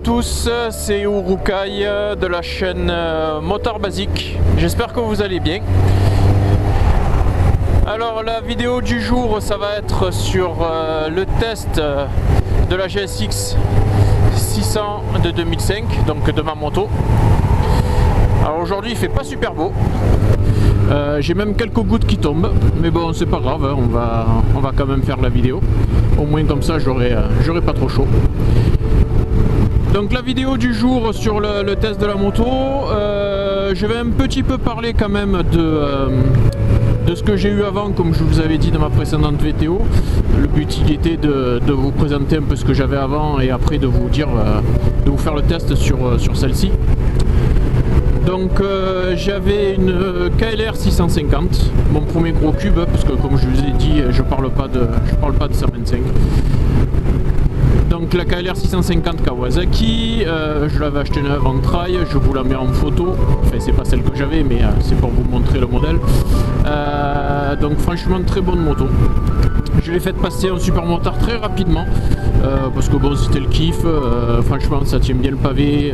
tous, c'est Urukai de la chaîne Motard Basique. J'espère que vous allez bien. Alors la vidéo du jour, ça va être sur le test de la GSX 600 de 2005, donc de ma moto. Alors aujourd'hui il fait pas super beau. J'ai même quelques gouttes qui tombent, mais bon c'est pas grave, hein, on va quand même faire la vidéo. Au moins comme ça j'aurai pas trop chaud. Donc la vidéo du jour sur le test de la moto, je vais un petit peu parler quand même de ce que j'ai eu avant, comme je vous avais dit dans ma précédente VTO. Le but il était de vous présenter un peu ce que j'avais avant et après de vous dire, de vous faire le test sur celle-ci. Donc j'avais une KLR 650, mon premier gros cube, parce que comme je vous ai dit, je parle pas de 125. Donc la KLR 650 Kawasaki, je l'avais acheté neuve en trail, je vous la mets en photo, enfin c'est pas celle que j'avais mais c'est pour vous montrer le modèle. Donc franchement très bonne moto. Je l'ai fait passer en supermotard très rapidement parce que bon c'était le kiff, franchement ça tient bien le pavé,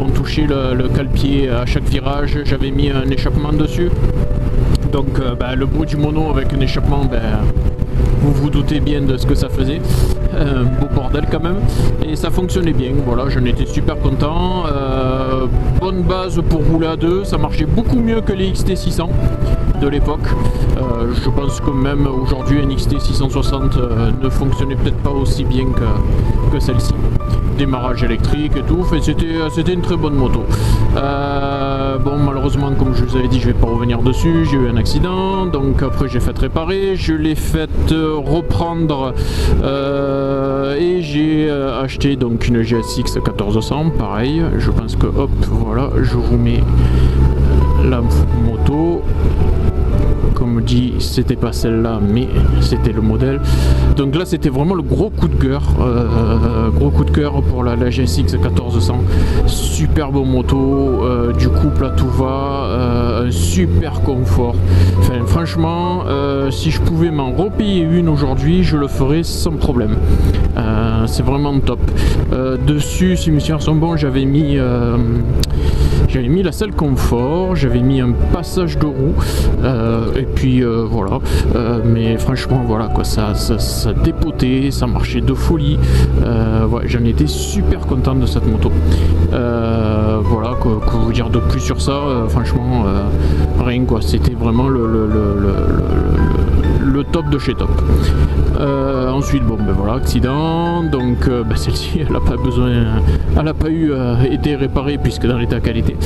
on touchait le cale-pied à chaque virage, j'avais mis un échappement dessus. Donc le bruit du mono avec un échappement, vous vous doutez bien de ce que ça faisait, un beau bordel quand même, et ça fonctionnait bien, voilà, j'en étais super content. Bonne base pour rouler à deux, ça marchait beaucoup mieux que les XT600 de l'époque. Je pense que même aujourd'hui un XT660 ne fonctionnait peut-être pas aussi bien que celle-ci. Démarrage électrique et tout, enfin, c'était une très bonne moto. Bon malheureusement comme je vous avais dit je vais pas revenir dessus, j'ai eu un accident, donc après j'ai fait réparer, je l'ai fait reprendre et j'ai acheté donc une GSX 1400, pareil, je pense que hop voilà, je vous mets la moto. Comme dit, c'était pas celle-là, mais c'était le modèle. Donc là, c'était vraiment le gros coup de cœur, pour la GSX 1400. Superbe moto, du couple à tout va, un super confort. Enfin, franchement, si je pouvais m'en repayer une aujourd'hui, je le ferais sans problème. C'est vraiment top. Dessus, si mes souvenirs sont bons, j'avais mis la selle confort, j'avais mis un passage de roue, et puis voilà, mais franchement voilà quoi, ça dépotait, ça marchait de folie, ouais, j'en étais super content de cette moto. Voilà, que vous dire de plus sur ça, franchement rien quoi, c'était vraiment le top de chez top. Ensuite bon voilà, accident, donc celle-ci elle a pas été réparée puisque dans l'état qu'elle était,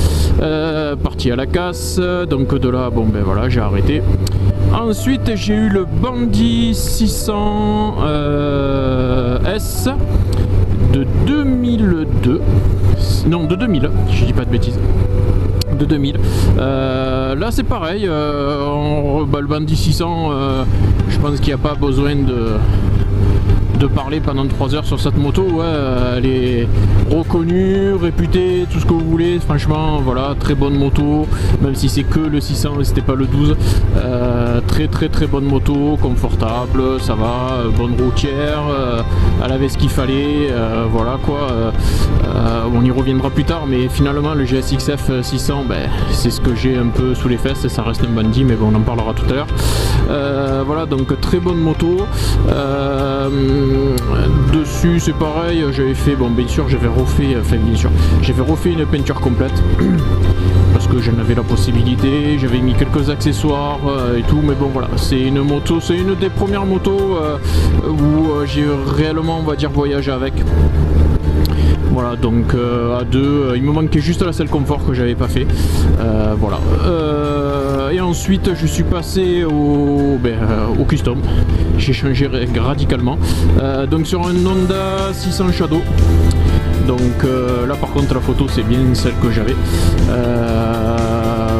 partie à la casse, donc de là bon voilà, j'ai arrêté. Ensuite j'ai eu le Bandit 600 S de 2002, non de 2000, je dis pas de bêtises, de 2000. Là c'est pareil, le Bandit 600, je pense qu'il n'y a pas besoin de parler pendant 3 heures sur cette moto, ouais, elle est reconnue, réputée, tout ce que vous voulez, franchement voilà, très bonne moto, même si c'est que le 600 et c'était pas le 12, très bonne moto, confortable, ça va, bonne routière, elle avait ce qu'il fallait, voilà quoi, on y reviendra plus tard, mais finalement le GSX-F 600, c'est ce que j'ai un peu sous les fesses, ça reste un bandit, mais bon, on en parlera tout à l'heure. Voilà, donc très bonne moto. Dessus c'est pareil, j'avais fait, bon bien sûr j'avais refait une peinture complète parce que j'en avais la possibilité, j'avais mis quelques accessoires et tout, mais bon voilà, c'est une moto, c'est une des premières motos où j'ai réellement, on va dire, voyagé avec. Voilà, donc à deux, il me manquait juste la selle confort que j'avais pas fait. Voilà. Et ensuite, je suis passé au custom. J'ai changé radicalement. Donc sur un Honda 600 Shadow. Donc là, par contre, la photo, c'est bien celle que j'avais.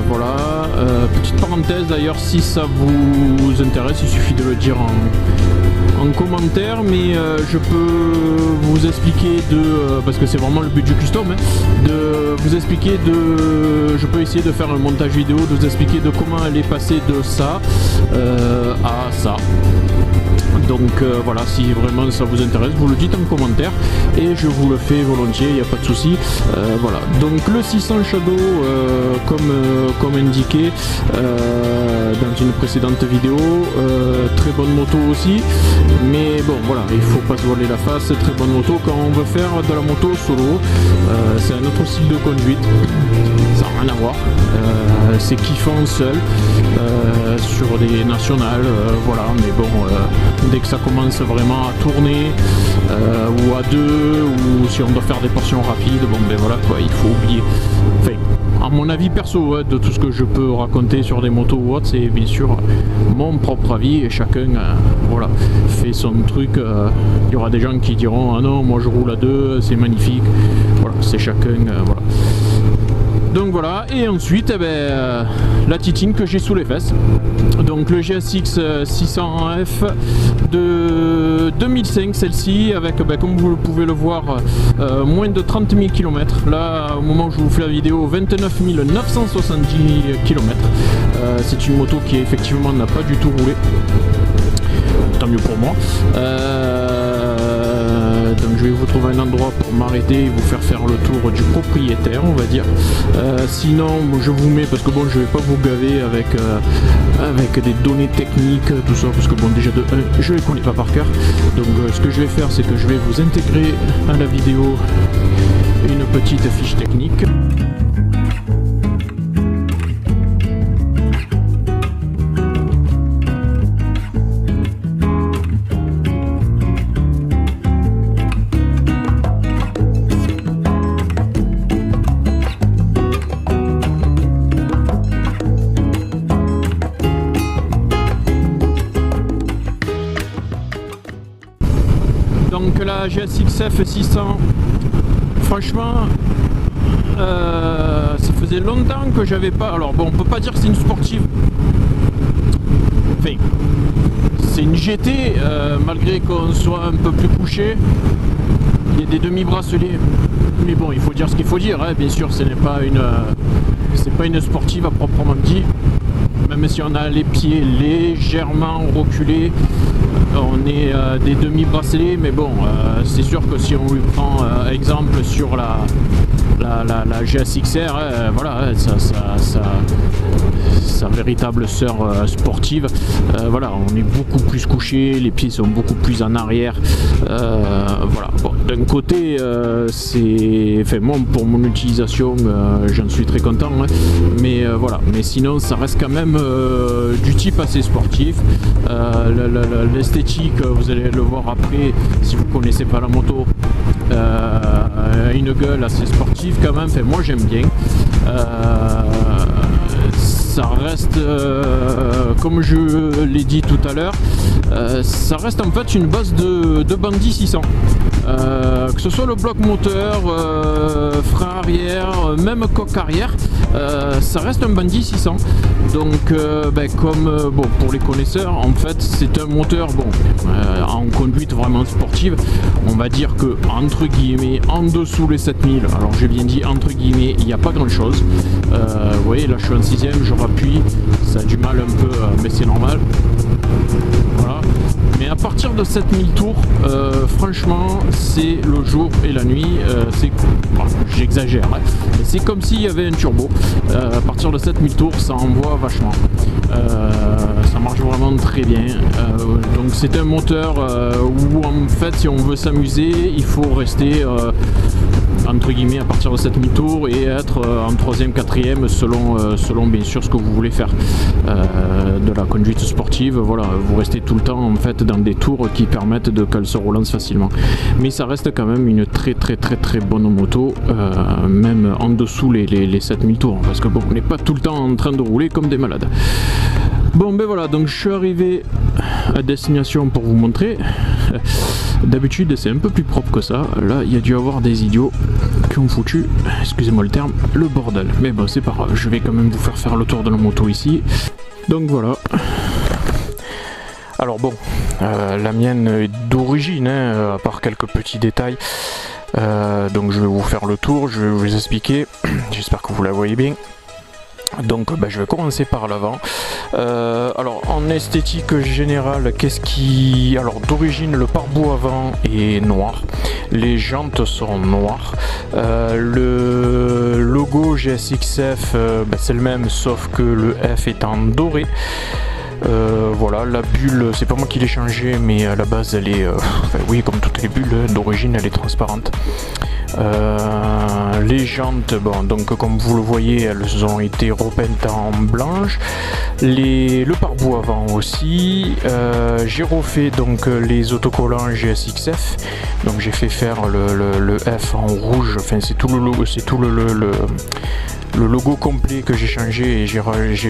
Voilà. Petite parenthèse d'ailleurs, si ça vous intéresse, il suffit de le dire en commentaire, mais je peux vous expliquer parce que c'est vraiment le but du custom, hein, de vous expliquer je peux essayer de faire un montage vidéo, de vous expliquer de comment elle est passée de ça à ça. Donc voilà, si vraiment ça vous intéresse, vous le dites en commentaire et je vous le fais volontiers, il n'y a pas de souci. Voilà, donc le 600 Shadow, comme indiqué dans une précédente vidéo, très bonne moto aussi, mais bon voilà, il faut pas se voiler la face, très bonne moto quand on veut faire de la moto solo. C'est un autre style de conduite, ça n'a rien à voir, c'est kiffant seul sur des nationales, voilà, mais bon, dès que ça commence vraiment à tourner ou à deux, ou si on doit faire des portions rapides, bon ben voilà quoi, il faut oublier. Enfin, à mon avis perso, de tout ce que je peux raconter sur des motos ou autres, c'est bien sûr mon propre avis et chacun voilà, fait son truc. Il y aura des gens qui diront ah non, moi je roule à deux, c'est magnifique. Voilà, c'est chacun, voilà. Donc voilà, et ensuite la titine que j'ai sous les fesses, donc le GSX 600F de 2005, celle-ci, avec comme vous pouvez le voir, moins de 30 000 km. Là, au moment où je vous fais la vidéo, 29 970 km. C'est une moto qui effectivement n'a pas du tout roulé, tant mieux pour moi. Donc je vais vous trouver un endroit pour m'arrêter et vous faire le tour du propriétaire, on va dire. Sinon je vous mets, parce que bon, je vais pas vous gaver avec des données techniques, tout ça, parce que bon, déjà de 1, je les connais pas par cœur. Donc ce que je vais faire, c'est que je vais vous intégrer à la vidéo une petite fiche technique. Donc la GSX-F 600, franchement, ça faisait longtemps que j'avais pas. Alors bon, on peut pas dire que c'est une sportive. Enfin, c'est une GT, malgré qu'on soit un peu plus couché. Il y a des demi-bracelets, mais bon, il faut dire ce qu'il faut dire. Hein. Bien sûr, ce n'est pas une sportive à proprement dit. Même si on a les pieds légèrement reculés, on est des demi-bracelets, mais bon, c'est sûr que si on lui prend exemple sur la GSX-R, voilà, sa véritable sœur sportive, voilà, on est beaucoup plus couché, les pieds sont beaucoup plus en arrière, voilà. Bon, d'un côté, c'est, enfin moi pour mon utilisation, j'en suis très content, hein, mais voilà, mais sinon ça reste quand même du type assez sportif. L'esthétique, vous allez le voir après si vous connaissez pas la moto, une gueule assez sportive quand même. Enfin, moi j'aime bien. Ça reste, comme je l'ai dit tout à l'heure, ça reste en fait une base de Bandit 600. Que ce soit le bloc moteur, frein arrière, même coque arrière, ça reste un Bandit 600. Donc comme bon, pour les connaisseurs, en fait c'est un moteur bon, en conduite vraiment sportive, on va dire que entre guillemets en dessous les 7000, alors j'ai bien dit entre guillemets, il n'y a pas grand chose. Vous voyez, là je suis en 6ème, je rappuie, ça a du mal un peu, mais c'est normal. Voilà. Mais à partir de 7000 tours, franchement, c'est le jour et la nuit. Bon, j'exagère, hein, mais c'est comme s'il y avait un turbo. À partir de 7000 tours, ça envoie vachement. Ça marche vraiment très bien. Donc c'est un moteur où en fait, si on veut s'amuser, il faut rester entre guillemets à partir de 7000 tours et être en 3ème, 4ème selon bien sûr ce que vous voulez faire. De la conduite sportive, voilà, vous restez tout le temps en fait dans des tours qui permettent qu'elle se relance facilement. Mais ça reste quand même une très bonne moto, même en dessous les 7000 tours, parce que bon, on n'est pas tout le temps en train de rouler comme des malades. Bon ben voilà, donc je suis arrivé à destination pour vous montrer. D'habitude c'est un peu plus propre que ça. Là il y a dû avoir des idiots qui ont foutu, excusez-moi le terme, le bordel. Mais bon, c'est pas grave, je vais quand même vous faire le tour de la moto ici. Donc voilà. Alors bon, la mienne est d'origine, hein, à part quelques petits détails. Donc je vais vous faire le tour, je vais vous expliquer. J'espère que vous la voyez bien. Donc je vais commencer par l'avant. Alors en esthétique générale, qu'est-ce qui... Alors d'origine le pare-boue avant est noir, les jantes sont noires, le logo GSXF c'est le même sauf que le F est en doré. Voilà, la bulle, c'est pas moi qui l'ai changée, mais à la base elle est, oui, comme toutes les bulles, d'origine elle est transparente. Les jantes, bon, donc comme vous le voyez, elles ont été repeintes en blanche. Le pare-boue avant aussi. J'ai refait donc les autocollants GSXF. Donc j'ai fait faire le F en rouge. Enfin c'est tout le logo, c'est tout le logo complet que j'ai changé et j'ai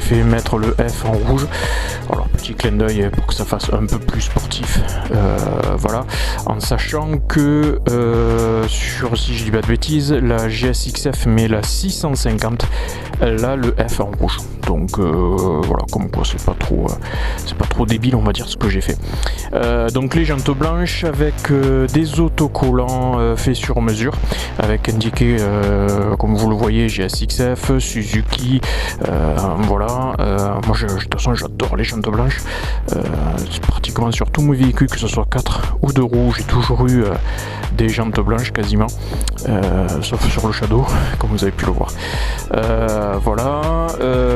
fait mettre le F en rouge. Alors petit clin d'œil pour que ça fasse un peu plus sportif, voilà, en sachant que si je dis pas de bêtises, la GSXF mais la 650 elle a le F en rouge, donc voilà, comme quoi c'est pas trop débile, on va dire, ce que j'ai fait. Donc les jantes blanches avec des autocollants faits sur mesure, avec indiqué comme vous le voyez GSXF, Suzuki, voilà. Moi de toute façon j'adore les jantes blanches, pratiquement sur tous mes véhicules, que ce soit 4 ou 2 roues, j'ai toujours eu des jantes blanches quasiment, sauf sur le Shadow comme vous avez pu le voir. Voilà,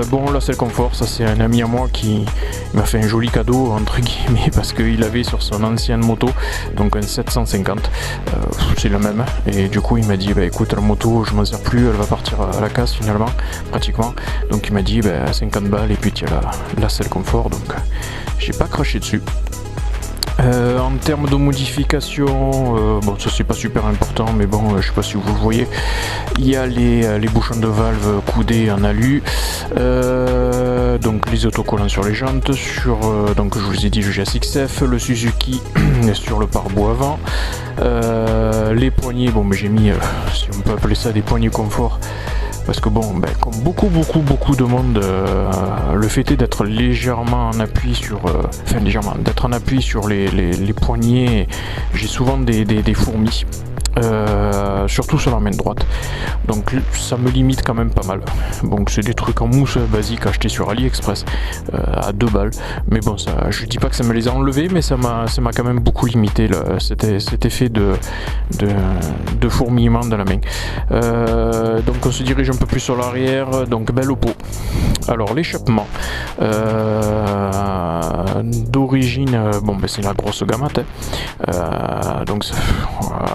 bon là c'est le confort, ça c'est un ami à moi qui m'a fait un joli cadeau entre guillemets, parce qu'il avait sur son ancienne moto, donc un 750, c'est le même, et du coup il m'a dit écoute, la moto je m'en sers plus, elle va partir à la casse finalement, pratiquement, donc il m'a dit 50 balles et puis tiens là c'est le confort, donc j'ai pas craché dessus. En termes de modification, bon ça c'est pas super important, mais bon je sais pas si vous le voyez, il y a les bouchons de valve coudés en alu, donc les autocollants sur les jantes, sur donc je vous ai dit le GSXF, le Suzuki sur le pare-boue avant, les poignées, bon j'ai mis, si on peut appeler ça des poignées confort, parce que bon, comme beaucoup de monde, le fait est d'être légèrement en appui sur, d'être en appui sur les poignets, j'ai souvent des fourmis. Surtout sur la main droite, donc ça me limite quand même pas mal. Donc c'est des trucs en mousse basique achetés sur AliExpress à 2 balles, mais bon, ça, je dis pas que ça me les a enlevés, mais ça m'a quand même beaucoup limité cet effet de fourmillement dans la main. Donc on se dirige un peu plus sur l'arrière, donc belle peau. Alors l'échappement d'origine, c'est la grosse gamme, donc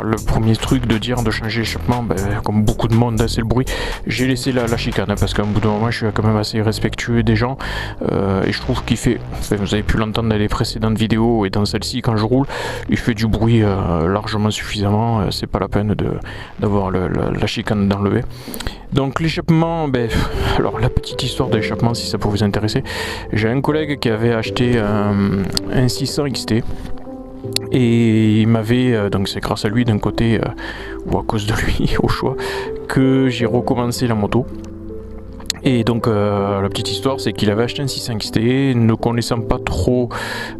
le premier truc de dire de changer l'échappement, comme beaucoup de monde, c'est le bruit. J'ai laissé la chicane, parce qu'à un bout d'un moment je suis quand même assez respectueux des gens, et je trouve qu'il fait, vous avez pu l'entendre dans les précédentes vidéos et dans celle-ci, quand je roule il fait du bruit largement suffisamment, c'est pas la peine d'avoir la chicane d'enlever. Donc l'échappement, alors la petite histoire de l'échappement, si ça peut vous intéresser, j'ai un collègue qui avait acheté un 600 XT, et il m'avait, donc c'est grâce à lui d'un côté, ou à cause de lui au choix, que j'ai recommencé la moto. Et donc la petite histoire, c'est qu'il avait acheté un 600 XT, ne connaissant pas trop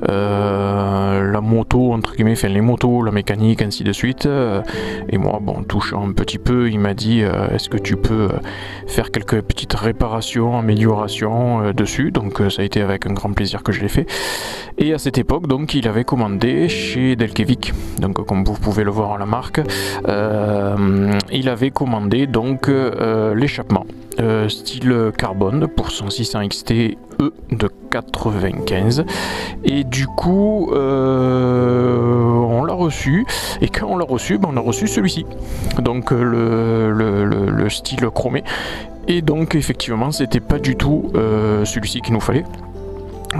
la moto, entre guillemets, enfin les motos, la mécanique, ainsi de suite. Et moi, bon, touchant un petit peu, il m'a dit est-ce que tu peux faire quelques petites réparations, améliorations dessus. Donc ça a été avec un grand plaisir que je l'ai fait. Et à cette époque, donc, il avait commandé chez Delkevic, donc comme vous pouvez le voir à la marque, il avait commandé donc l'échappement. Style carbone pour son 600 XT E de 95, et du coup on l'a reçu, et quand on l'a reçu, on a reçu celui-ci, donc le style chromé, et donc effectivement c'était pas du tout celui-ci qu'il nous fallait.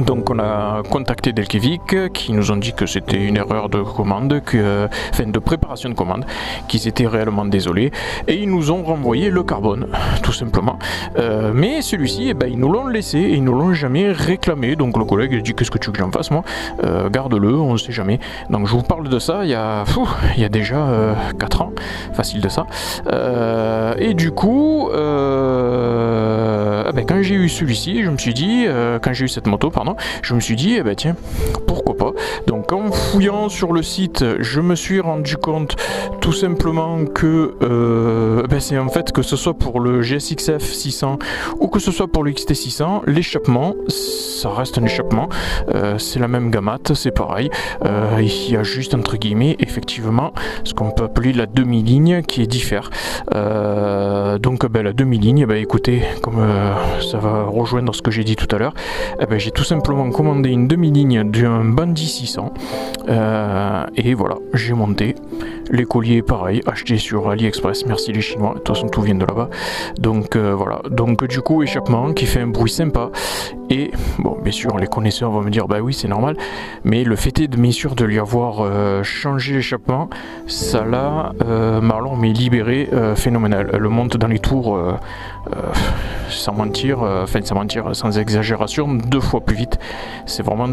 Donc on a contacté Delkevic, qui nous ont dit que c'était une erreur de commande, de préparation de commande, qu'ils étaient réellement désolés, et ils nous ont renvoyé le carbone, tout simplement. Mais celui-ci, ils nous l'ont laissé, et ils ne l'ont jamais réclamé. Donc le collègue a dit qu'est-ce que tu veux que j'en fasse, moi, garde-le, on ne sait jamais. Donc je vous parle de ça il y a déjà 4 ans, facile de ça. Et du coup, quand j'ai eu celui-ci, je me suis dit, quand j'ai eu cette moto, pardon, je me suis dit, tiens, pourquoi pas. Donc en fouillant sur le site, je me suis rendu compte tout simplement que c'est en fait que ce soit pour le GSX-F 600 ou que ce soit pour le XT600, l'échappement, ça reste un échappement, c'est la même gamate, c'est pareil, il y a juste entre guillemets effectivement ce qu'on peut appeler la demi-ligne qui est diffère. Donc la demi-ligne, écoutez, comme ça va rejoindre ce que j'ai dit tout à l'heure, j'ai tout simplement commandé une demi-ligne d'un Bandit 600 et voilà, j'ai monté les colliers pareil, achetés sur AliExpress, merci les Chinois, de toute façon tout vient de là-bas. Donc voilà, donc du coup échappement qui fait un bruit sympa et bon bien sûr les connaisseurs vont me dire oui c'est normal, mais le fait est de bien sûr de lui avoir changé l'échappement, ça l'a mais libéré phénoménal. Elle monte dans les tours sans mentir, sans exagération, 2 fois plus vite. C'est vraiment,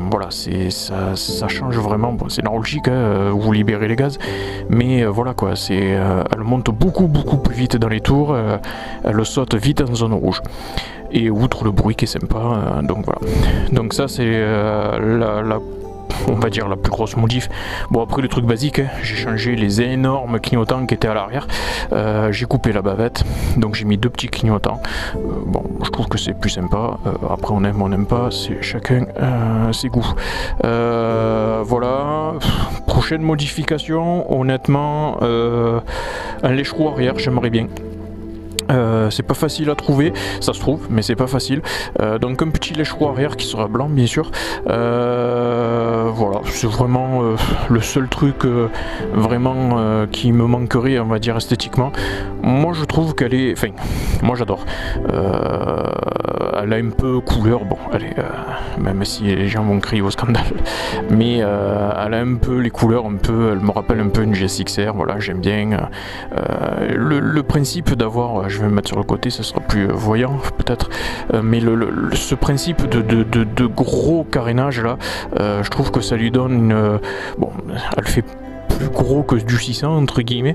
voilà, ça change vraiment. Bon, c'est neurologique, vous libérez les gaz, mais voilà quoi, elle monte beaucoup plus vite dans les tours, elle saute vite en zone rouge. Et outre le bruit qui est sympa, donc voilà. Donc ça c'est on va dire la plus grosse modif. Bon après les trucs basiques, j'ai changé les énormes clignotants qui étaient à l'arrière, j'ai coupé la bavette, donc j'ai mis 2 petits clignotants. Bon je trouve que c'est plus sympa, après on aime ou on n'aime pas, c'est chacun ses goûts. Voilà, prochaine modification, honnêtement, un lèche-roue arrière j'aimerais bien. C'est pas facile à trouver, ça se trouve, mais c'est pas facile. Donc un petit lèche-roue arrière qui sera blanc bien sûr. Voilà, c'est vraiment le seul truc vraiment qui me manquerait, on va dire esthétiquement. Moi je trouve qu'elle est, enfin, moi j'adore. Elle a un peu couleur, bon, allez, même si les gens vont crier au scandale, mais elle a un peu les couleurs, elle me rappelle un peu une GSX-R, voilà, j'aime bien. Le principe d'avoir, je vais me mettre sur le côté, ça sera plus voyant peut-être, mais ce principe de gros carénage là, je trouve que ça lui donne une... bon, elle fait plus gros que du 600 entre guillemets,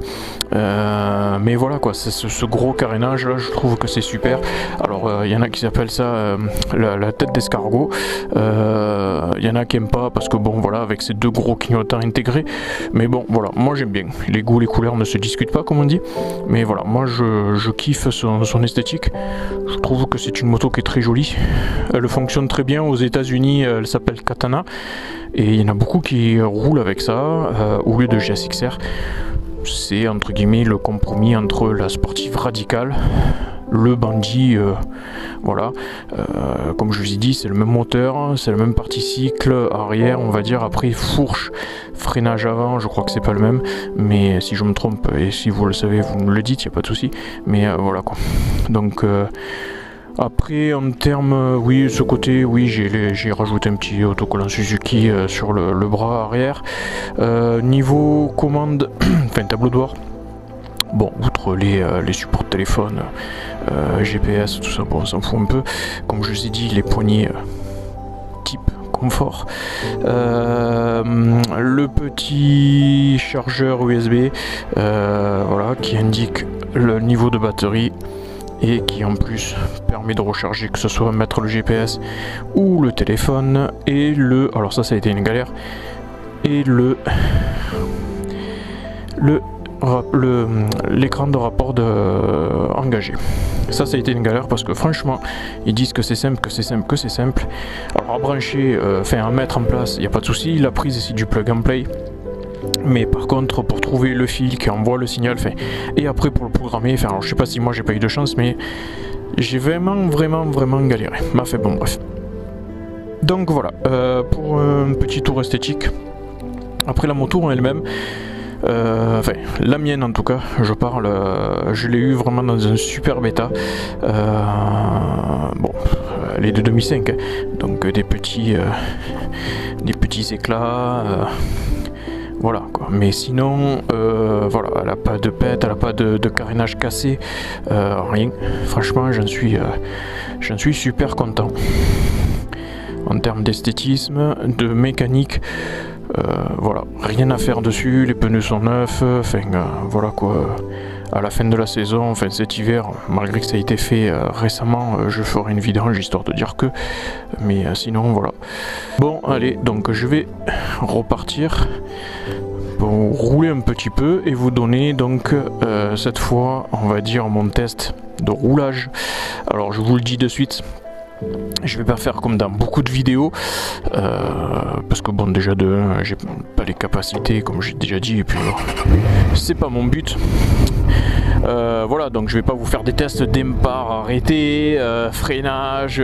mais voilà quoi, ce gros carénage là, je trouve que c'est super. Alors il y en a qui s'appellent ça la tête d'escargot, il y en a qui aiment pas parce que bon voilà, avec ces 2 gros clignotants intégrés, mais bon voilà, moi j'aime bien, les goûts, les couleurs ne se discutent pas comme on dit, mais voilà, moi je kiffe son esthétique. Je trouve que c'est une moto qui est très jolie, elle fonctionne très bien aux États-Unis, elle s'appelle Katana et il y en a beaucoup qui roulent avec ça au lieu de GSX-R. C'est entre guillemets le compromis entre la sportive radicale, le Bandit, voilà, comme je vous ai dit, c'est le même moteur, c'est le même partie cycle arrière, on va dire. Après fourche, freinage avant, je crois que c'est pas le même, mais si je me trompe et si vous le savez, vous me le dites, il n'y a pas de souci. Mais voilà quoi. Donc après en termes, oui, ce côté, oui, j'ai rajouté un petit autocollant Suzuki sur le bras arrière. Niveau commande, enfin tableau de bord, bon, outre les supports de téléphone, GPS, tout ça, bon, on s'en fout un peu. Comme je vous ai dit, les poignées type confort. Le petit chargeur USB, voilà, qui indique le niveau de batterie et qui en plus permet de recharger, que ce soit mettre le GPS ou le téléphone, et alors ça a été une galère, et l'écran de rapport engagé. Ça a été une galère parce que franchement ils disent que c'est simple, alors à brancher, à mettre en place, il n'y a pas de souci, la prise c'est du plug and play. Mais par contre pour trouver le fil qui envoie le signal, et après pour le programmer, alors je sais pas si moi j'ai pas eu de chance, mais j'ai vraiment galéré. Bon bref. Donc voilà, pour un petit tour esthétique. Après la moto en elle-même, la mienne en tout cas, je l'ai eu vraiment dans un super bêta. Bon, elle est de 2005, hein, donc des petits éclats. Voilà quoi, mais sinon voilà, elle a pas de pète, elle a pas de carénage cassé, rien. Franchement j'en suis super content. En termes d'esthétisme, de mécanique, voilà, rien à faire dessus, les pneus sont neufs, voilà quoi. à la fin de la saison, enfin cet hiver, malgré que ça a été fait récemment, je ferai une vidéo histoire de dire que, mais sinon voilà. Bon allez, donc je vais repartir pour rouler un petit peu et vous donner donc cette fois on va dire mon test de roulage. Alors je vous le dis de suite, je vais pas faire comme dans beaucoup de vidéos parce que bon déjà j'ai pas les capacités comme j'ai déjà dit et puis c'est pas mon but. Voilà, donc je vais pas vous faire des tests départ arrêté, freinage,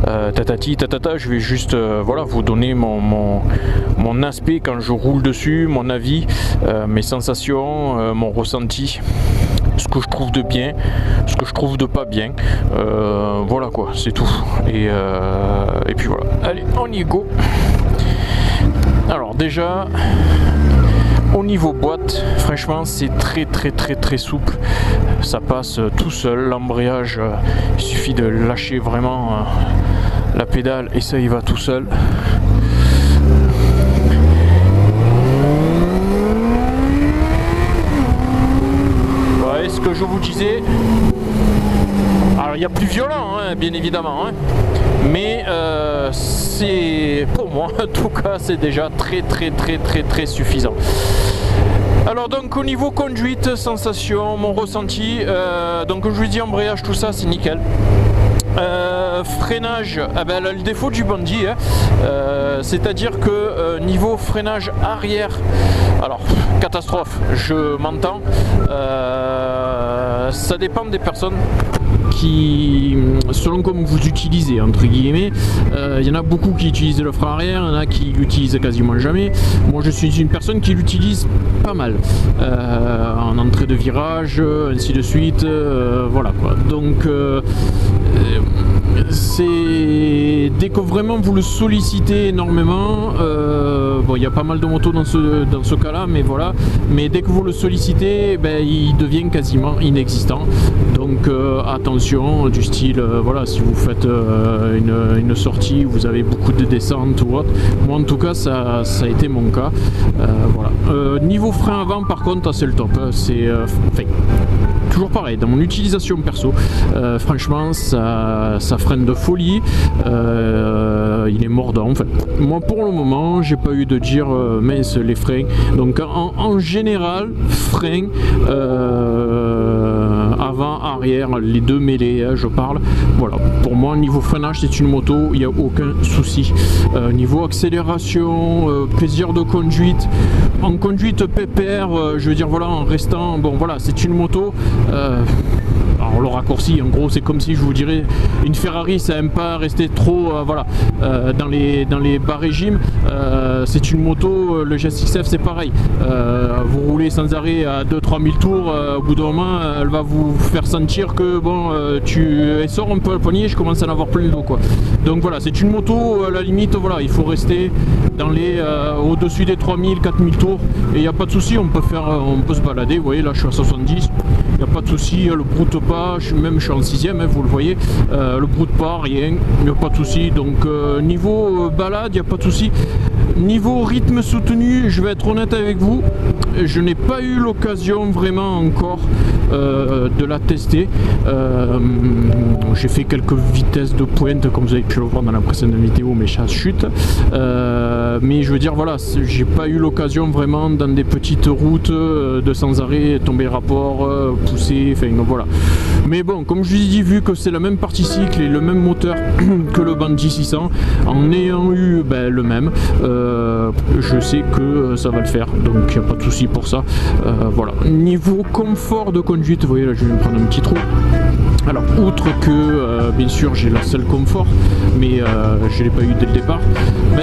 tatati tatata. Je vais juste voilà, vous donner mon aspect quand je roule dessus, mon avis, mes sensations, mon ressenti, ce que je trouve de bien, ce que je trouve de pas bien, voilà quoi, c'est tout. Et puis voilà, allez on y go. Alors déjà au niveau boîte, franchement c'est très souple, ça passe tout seul, l'embrayage, il suffit de lâcher vraiment la pédale et ça y va tout seul. Ouais, ce que je vous disais, alors il y a plus violent hein, bien évidemment, hein, mais c'est pour moi en tout cas c'est déjà très suffisant. Alors donc au niveau conduite, sensation, mon ressenti, donc comme je vous dis embrayage tout ça c'est nickel. Freinage, eh ben, le défaut du Bandit, hein, c'est-à-dire que niveau freinage arrière, alors catastrophe, je m'entends, ça dépend des personnes qui, selon comme vous utilisez entre guillemets, il y en a beaucoup qui utilisent le frein arrière, il y en a qui l'utilisent quasiment jamais. Moi je suis une personne qui l'utilise pas mal en entrée de virage, ainsi de suite, voilà quoi. Donc c'est dès que vraiment vous le sollicitez énormément, bon il y a pas mal de motos dans ce cas là, mais voilà, mais dès que vous le sollicitez, ben, il devient quasiment inexistant. Donc attention, du style voilà, si vous faites une sortie où vous avez beaucoup de descentes ou autre, moi en tout cas ça a été mon cas, voilà. Niveau frein avant par contre c'est le top, c'est toujours pareil dans mon utilisation perso, franchement ça freine de folie, il est mordant. Enfin, moi pour le moment j'ai pas eu de dire mince les freins, donc en général frein avant arrière, les deux mêlés, je parle, voilà, pour moi niveau freinage c'est une moto, il n'y a aucun souci. Niveau accélération, plaisir de conduite, en conduite pépère, je veux dire voilà, en restant, bon voilà, c'est une moto, alors le raccourci en gros c'est comme si je vous dirais une Ferrari, ça aime pas rester trop voilà, dans les bas régimes, c'est une moto, le GSX-F c'est pareil, vous roulez sans arrêt à 2-3 000 tours, au bout d'un moment elle va vous faire sentir que bon tu sors un peu le poignet, je commence à en avoir plein le dos quoi. Donc voilà, c'est une moto à la limite, voilà, il faut rester dans les au-dessus des 3000 4000 tours et il n'y a pas de souci, on peut se balader. Vous voyez là je suis à 70, il n'y a pas de souci, le broute pas, je suis en 6ème, hein, vous le voyez, le broute pas, rien, il n'y a pas de souci. Donc niveau balade, il n'y a pas de souci. Niveau rythme soutenu, je vais être honnête avec vous, je n'ai pas eu l'occasion vraiment encore de la tester. J'ai fait quelques vitesses de pointe comme vous avez pu le voir dans la précédente vidéo, mais ça chute, mais je veux dire voilà, j'ai pas eu l'occasion vraiment dans des petites routes de sans arrêt tomber rapport, pousser, enfin voilà. Mais bon, comme je vous ai dit, vu que c'est la même partie cycle et le même moteur que le Bandit 600, en ayant eu le même, je sais que ça va le faire, donc il n'y a pas de souci pour ça. Voilà. Niveau confort de conduite, vous voyez là je vais me prendre un petit trou. Alors outre que bien sûr j'ai la seule confort, mais je ne l'ai pas eu dès le départ,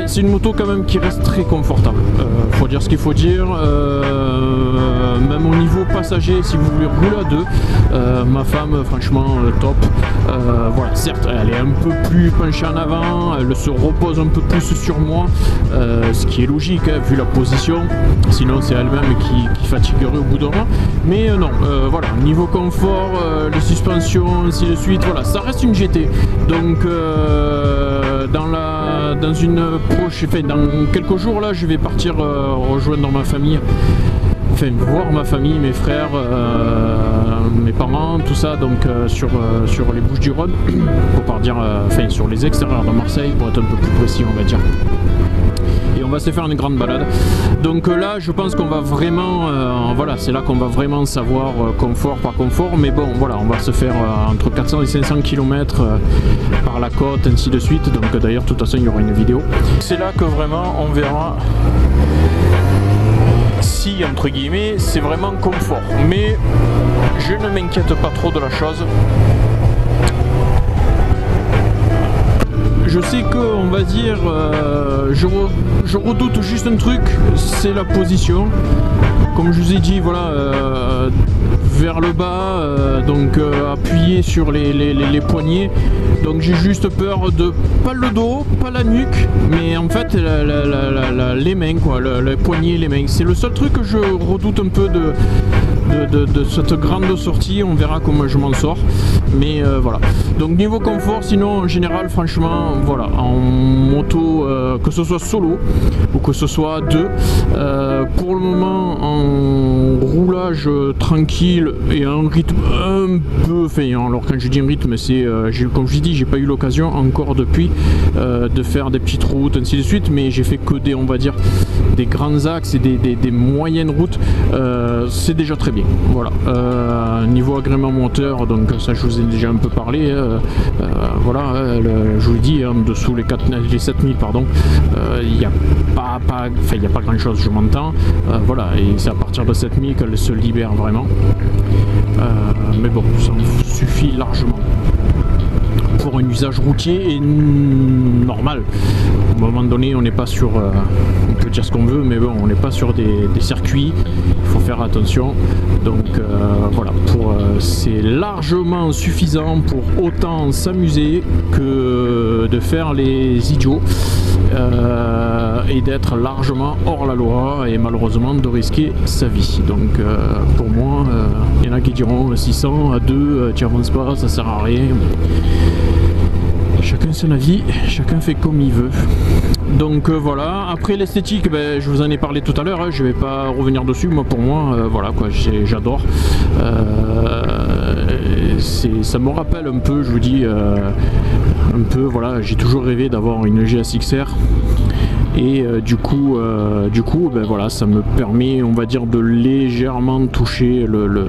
c'est une moto quand même qui reste très confortable, faut dire ce qu'il faut dire, même au niveau passager, si vous voulez rouler à deux, ma femme franchement top, voilà, certes elle est un peu plus penchée en avant, elle se repose un peu plus sur moi, ce qui est logique hein, vu la position, sinon c'est elle-même qui fatiguerait au bout d'un moment, mais non, voilà, niveau confort, les suspensions, ainsi de suite, voilà, ça reste une GT. Donc dans une proche, dans quelques jours là, je vais partir rejoindre ma famille enfin voir ma famille, mes frères, mes parents, tout ça, donc sur les Bouches-du-Rhône, pour pas dire, enfin sur les extérieurs de Marseille, pour être un peu plus précis, on va dire. Et on va se faire une grande balade. Donc là, je pense qu'on va vraiment, voilà, c'est là qu'on va vraiment savoir confort par confort. Mais bon, voilà, on va se faire entre 400 et 500 km par la côte, ainsi de suite. Donc d'ailleurs, de toute façon, il y aura une vidéo. C'est là que vraiment on verra si, entre guillemets, c'est vraiment confort. Mais je ne m'inquiète pas trop de la chose. Je sais que, on va dire, je redoute juste un truc, c'est la position. Comme je vous ai dit, voilà, vers le bas, donc appuyer sur les poignets. Donc j'ai juste peur de, pas le dos, pas la nuque, mais en fait les mains, quoi, les poignets, les mains. C'est le seul truc que je redoute un peu de cette grande sortie. On verra comment je m'en sors, mais voilà. Donc niveau confort, sinon en général, franchement, voilà, en moto, que ce soit solo ou que ce soit à deux, pour le moment en roulage tranquille et un rythme un peu, enfin, alors quand je dis un rythme, c'est comme je dis, j'ai pas eu l'occasion encore depuis de faire des petites routes ainsi de suite, mais j'ai fait que des, on va dire, des grands axes et des moyennes routes. C'est déjà très bien. Voilà, niveau agrément moteur, donc ça je vous ai déjà un peu parlé, voilà, je vous le dis, en dessous les 7000, pardon, il n'y a pas grand chose, je m'entends, voilà, et c'est à partir de 7000 qu'elle se libère vraiment, mais bon, ça suffit largement pour un usage routier et normal. À un moment donné, on n'est pas sur, on peut dire ce qu'on veut, mais bon, on n'est pas sur des circuits, il faut faire attention. Donc voilà, c'est largement suffisant pour autant s'amuser que de faire les idiots et d'être largement hors la loi et malheureusement de risquer sa vie. Donc pour moi, il y en a qui diront 600 à 2, tu avances pas, ça sert à rien. Chacun son avis, chacun fait comme il veut. Donc voilà, après l'esthétique, ben, je vous en ai parlé tout à l'heure, hein, je vais pas revenir dessus. Moi, pour moi, voilà quoi, j'adore. Ça me rappelle un peu, je vous dis, un peu, voilà, j'ai toujours rêvé d'avoir une GSX-R. Et du coup, ben voilà, ça me permet, on va dire, de légèrement toucher le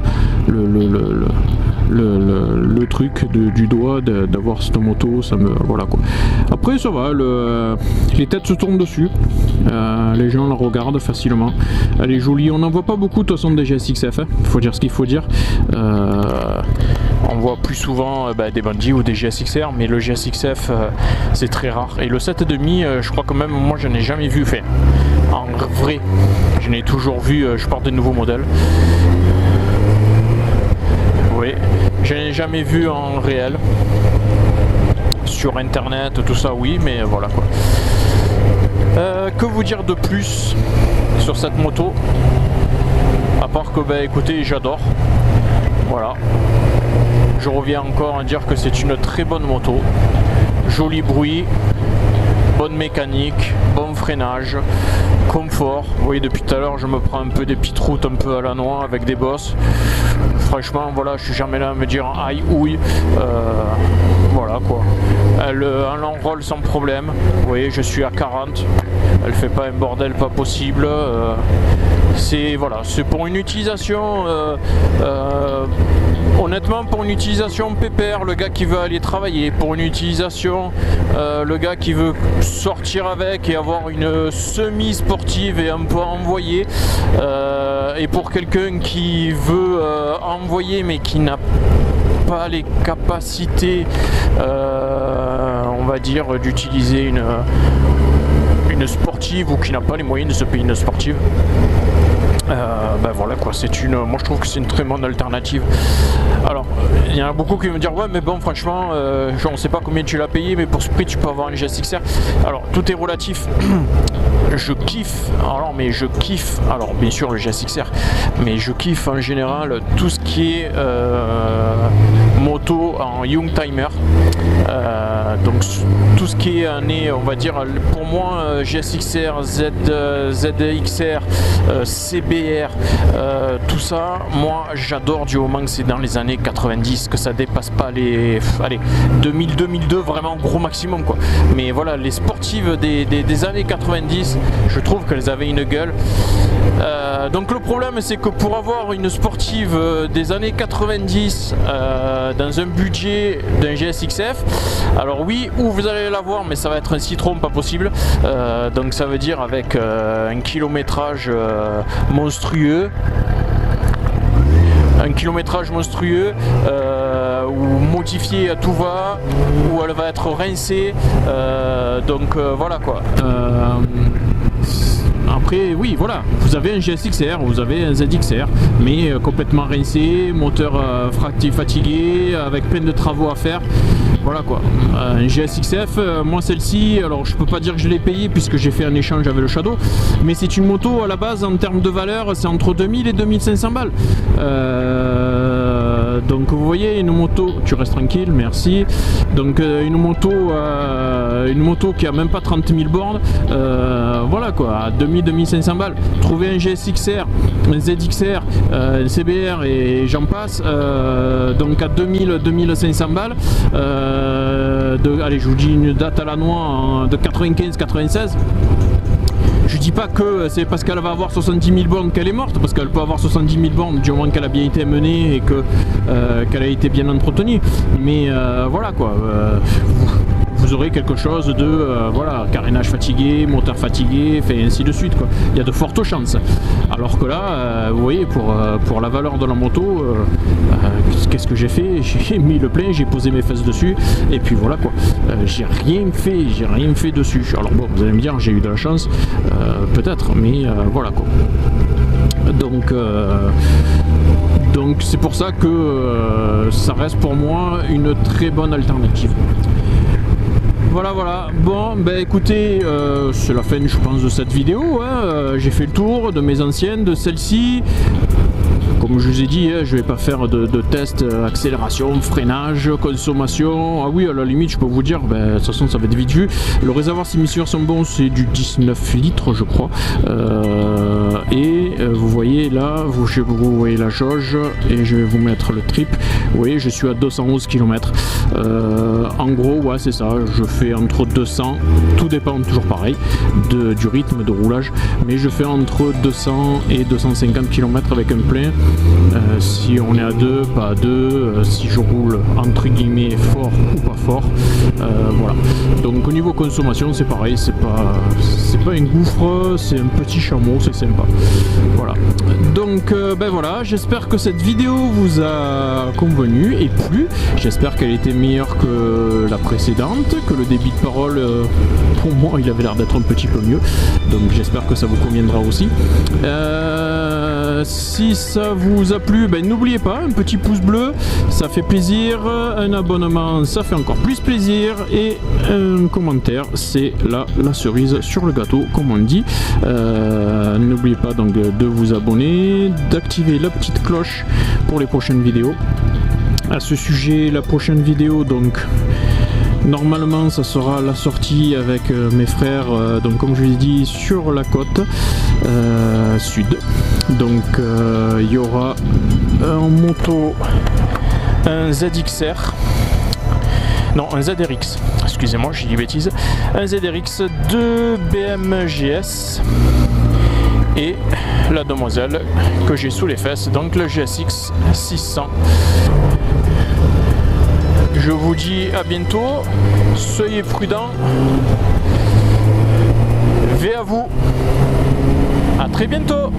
truc du doigt, d'avoir cette moto, ça me, voilà quoi. Après ça va, les têtes se tournent dessus, les gens la regardent facilement, elle est jolie. On n'en voit pas beaucoup de toute façon des GSX-F, hein. Faut dire ce qu'il faut dire. On voit plus souvent des Bandits ou des GSX-R, mais le GSX-F c'est très rare. Et le 7,5, je crois quand même, moi je n'ai jamais vu, enfin, en vrai, je n'ai toujours vu, je porte des nouveaux modèles. Oui, je n'ai jamais vu en réel. Sur internet, tout ça, oui, mais voilà quoi. Que vous dire de plus sur cette moto? À part que, écoutez, j'adore. Voilà. Je reviens encore à dire que c'est une très bonne moto. Joli bruit, bonne mécanique, bon freinage, confort. Vous voyez, depuis tout à l'heure, je me prends un peu des petites routes un peu à la noix avec des bosses. Franchement, voilà, je suis jamais là à me dire aïe ouille. Voilà quoi. Elle enroule sans problème. Vous voyez, je suis à 40. Elle fait pas un bordel pas possible. C'est voilà, c'est pour une utilisation. Honnêtement, pour une utilisation pépère, le gars qui veut aller travailler, pour une utilisation, le gars qui veut sortir avec et avoir une semi-sportive et un peu envoyer, et pour quelqu'un qui veut envoyer mais qui n'a pas les capacités, on va dire, d'utiliser une sportive ou qui n'a pas les moyens de se payer une sportive. Voilà quoi, moi je trouve que c'est une très bonne alternative. Alors il y en a beaucoup qui vont me dire ouais mais bon franchement on ne sait pas combien tu l'as payé, mais pour ce prix tu peux avoir une GSX-R. Alors tout est relatif. Je kiffe, alors bien sûr le GSX-R, mais je kiffe en général tout ce qui est moto en Youngtimer, donc tout ce qui est année, on va dire, pour moi GSX-R, ZXR, CB, CBR, tout ça, moi j'adore du moment que c'est dans les années 90, que ça dépasse pas les 2000-2002, vraiment gros maximum quoi. Mais voilà, les sportives des années 90, je trouve qu'elles avaient une gueule. Donc le problème c'est que pour avoir une sportive des années 90 dans un budget d'un GSX-F, alors oui, où vous allez l'avoir, mais ça va être un Citroën pas possible, donc ça veut dire avec un kilométrage monstrueux, ou modifié à tout va, où elle va être rincée, donc voilà quoi. Après, oui, voilà, vous avez un GSX-R, vous avez un ZX-R, mais complètement rincé, moteur fatigué, avec plein de travaux à faire. Voilà quoi, un GSX-F, moi celle-ci, alors je peux pas dire que je l'ai payé puisque j'ai fait un échange avec le Shadow, mais c'est une moto à la base en termes de valeur, c'est entre 2000 et 2500 balles. Donc vous voyez, une moto, tu restes tranquille, merci. Donc une moto qui a même pas 30 000 bornes, voilà quoi, à 2000-2500 balles. Trouver un GSX-R, un ZX-R, un CBR et j'en passe, donc à 2000-2500 balles. Allez, je vous dis une date à la noix de 95-96. Je dis pas que c'est parce qu'elle va avoir 70 000 bornes qu'elle est morte, parce qu'elle peut avoir 70 000 bornes du moment qu'elle a bien été menée et qu'elle a été bien entretenue. Mais voilà quoi. Vous aurez quelque chose de voilà, carénage fatigué, moteur fatigué, et ainsi de suite quoi. Il y a de fortes chances. Alors que là, vous voyez, pour la valeur de la moto, qu'est-ce que j'ai fait? J'ai mis le plein, j'ai posé mes fesses dessus, et puis voilà quoi. J'ai rien fait dessus. Alors bon, vous allez me dire, j'ai eu de la chance, peut-être, mais voilà quoi. Donc c'est pour ça que ça reste pour moi une très bonne alternative. Voilà, bon, ben écoutez, c'est la fin je pense de cette vidéo, hein. J'ai fait le tour de mes anciennes, de celle-ci. Comme je vous ai dit, je vais pas faire de test accélération, freinage, consommation. Ah oui, à la limite, je peux vous dire, de toute façon, ça va être vite vu. Le réservoir, si mes souvenirs sont bons, c'est du 19 litres, je crois. Et vous voyez là, vous voyez la jauge, et je vais vous mettre le trip. Vous voyez, je suis à 211 km. En gros, ouais, c'est ça. Je fais entre 200, tout dépend toujours pareil du rythme de roulage, mais je fais entre 200 et 250 km avec un plein. Si on est à 2, pas à 2, si je roule entre guillemets fort ou pas fort, voilà. Donc au niveau consommation c'est pareil, c'est pas un gouffre, c'est un petit chameau, c'est sympa. Voilà. Donc ben voilà, j'espère que cette vidéo vous a convenu et plu. J'espère qu'elle était meilleure que la précédente, que le débit de parole pour moi il avait l'air d'être un petit peu mieux. Donc j'espère que ça vous conviendra aussi. Si ça vous a plu, ben, n'oubliez pas, un petit pouce bleu, ça fait plaisir, un abonnement, ça fait encore plus plaisir, et un commentaire, c'est la cerise sur le gâteau, comme on dit. N'oubliez pas donc de vous abonner, d'activer la petite cloche pour les prochaines vidéos. À ce sujet, la prochaine vidéo, donc normalement ça sera la sortie avec mes frères, donc comme je vous ai dit, sur la côte sud. Donc il y aura en moto un ZXR, non un ZRX, excusez-moi j'ai dit bêtise, un ZRX de BMGS et la demoiselle que j'ai sous les fesses, donc le GSX 600. Je vous dis à bientôt, soyez prudents, veillez à vous, à très bientôt.